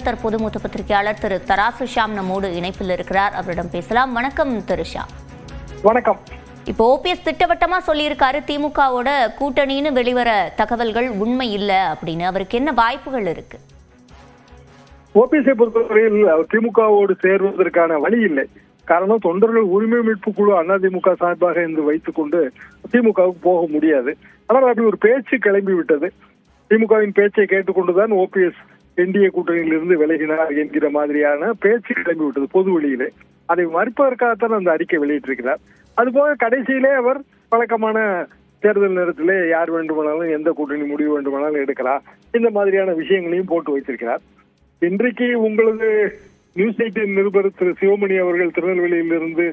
தற்போது மூத்த பத்திரிகையாளர் திரு தராசு ஷாம் நம்மோடு இணைப்பில் இருக்கிறார். அவரிடம் பேசலாம். வணக்கம் திரு ஷாம். வணக்கம். இப்போ ஓபிஎஸ் திட்டவட்டமா சொல்லியிருக்காரு திமுகவோட கூட்டணின்னு வெளிவர தகவல்கள் உண்மை இல்லை அப்படின்னு. அவருக்கு என்ன வாய்ப்புகள் இருக்கு? ஓபிஎஸ்ஐ பொறுத்தவரையில் திமுகவோடு சேர்வதற்கான வழி இல்லை. காரணம், தொண்டர்கள் உரிமை மீட்பு குழு அதிமுக சார்பாக என்று வைத்துக் கொண்டு திமுகவுக்கு போக முடியாது. ஆனால் அப்படி ஒரு பேச்சு கிளம்பி விட்டது. திமுகவின் பேச்சை கேட்டுக்கொண்டுதான் ஓபிஎஸ் என்டிஏ கூட்டணியில் இருந்து விலகினார் என்கிற மாதிரியான பேச்சு கிளம்பி விட்டது பொது வெளியிலே. அதை மறுப்பதற்காகத்தான் அந்த அறிக்கை வெளியிட்டிருக்கிறார். அதுபோக கடைசியிலே அவர் வழக்கமான தேர்தல் நேரத்திலே யார் வேண்டுமானாலும் எந்த கூட்டணி முடிவு வேண்டுமானாலும் எடுக்கலாம், இந்த மாதிரியான விஷயங்களையும் போட்டு வைத்திருக்கிறார். இன்றைக்கு உங்களது நியூஸ் 18 நிருபர் திரு சிவமணி அவர்கள் திருநெல்வேலியிலிருந்து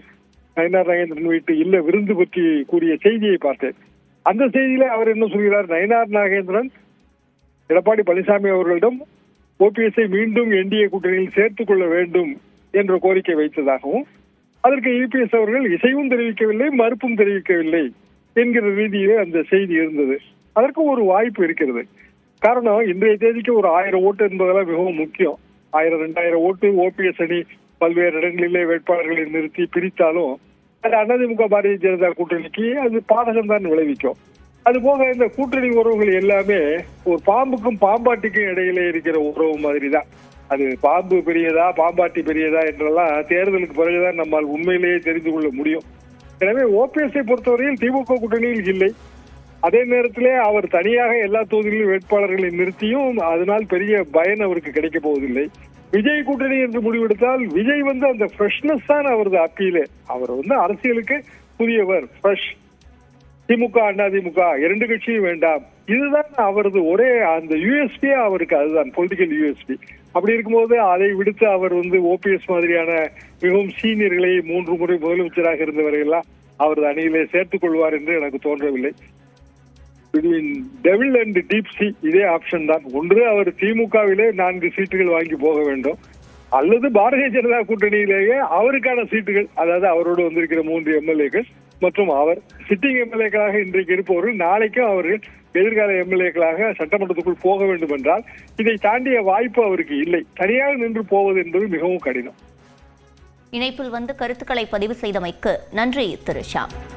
நயினார் நாகேந்திரன் வீட்டு இல்ல விருந்து பற்றி கூறிய செய்தியை பார்த்தேன். அந்த செய்தியில அவர் என்ன சொல்கிறார், நயினார் நாகேந்திரன் எடப்பாடி பழனிசாமி அவர்களிடம் ஓபிஎஸ்ஐ மீண்டும் என்டிஏ கூட்டணியில் சேர்த்துக் கொள்ள வேண்டும் என்ற கோரிக்கை வைத்ததாகவும், அதற்கு இபிஎஸ் அவர்கள் இசைவும் தெரிவிக்கவில்லை, மறுப்பும் தெரிவிக்கவில்லை என்கிற ரீதியிலே அந்த செய்தி இருந்தது. அதற்கு ஒரு வாய்ப்பு இருக்கிறது. காரணம், இன்றைய தேதிக்கு ஒரு 1000 ஓட்டு என்பதெல்லாம் மிகவும் முக்கியம். 1000 2000 ஓட்டு ஓபிஎஸ் அணி பல்வேறு இடங்களிலே வேட்பாளர்களை நிறுத்தி பிரித்தாலும் அது அதிமுக பாரதிய ஜனதா கூட்டணிக்கு அது பாதகம் தான் விளைவிக்கும். அதுபோக இந்த கூட்டணி உறவுகள் எல்லாமே ஒரு பாம்புக்கும் பாம்பாட்டிக்கும் இடையிலே இருக்கிற உறவு மாதிரி தான். அது பாம்பு பெரியதா பாம்பாட்டி பெரியதா என்றெல்லாம் தேர்தலுக்கு பிறகுதான் நம்மால் உண்மையிலேயே தெரிந்து கொள்ள முடியும். எனவே ஓபிஎஸ்ஐ பொறுத்தவரையில் திமுக கூட்டணியில் இல்லை. அதே நேரத்திலே அவர் தனியாக எல்லா தொகுதிகளிலும் வேட்பாளர்களை நிறுத்தியும் அதனால் பெரிய பயன் அவருக்கு கிடைக்க போவதில்லை. விஜய் கூட்டணி என்று முடிவெடுத்தால் விஜய் அந்த ஃப்ரெஷ்னஸ் தான் அவரது அப்பீலே. அவர் அரசியலுக்கு புதியவர், ஃப்ரெஷ். திமுக அதிமுக 2 கட்சியும் வேண்டாம், இதுதான் அவரது ஒரே அந்த யூஎஸ்பி. அவருக்கு அதுதான் பொலிட்டிக்கல் யூஎஸ்பி. அப்படி இருக்கும்போது அதை விடுத்து அவர் ஓபிஎஸ் மாதிரியான மிகவும் சீனியர்களை 3 முறை முதலமைச்சராக இருந்தவரையெல்லாம் அவரது அணியிலே சேர்த்துக் கொள்வார் என்று எனக்கு தோன்றவில்லை. டெவில் அண்ட் டீப் சி இதே ஆப்ஷன் தான். ஒன்று, அவர் திமுகவிலே 4 சீட்டுகள் வாங்கி போக வேண்டும், அல்லது பாரதிய ஜனதா கூட்டணியிலேயே அவருக்கான சீட்டுகள், அதாவது அவரோடு வந்திருக்கிற 3 எம்எல்ஏக்கள் மற்றும் அவர் சிட்டிங் எம்எல்ஏக்களாக இன்றைக்கு இருப்பவர்கள் நாளைக்கும் அவர்கள் எதிர்கால எம்எல்ஏக்களாக சட்டமன்றத்துக்குள் போக வேண்டும் என்றால் இதை தாண்டிய வாய்ப்பு அவருக்கு இல்லை. தனியாக நின்று போவது என்பது மிகவும் கடினம். இணைப்பில் கருத்துக்களை பதிவு செய்தமைக்கு நன்றி திரு ஷாம்.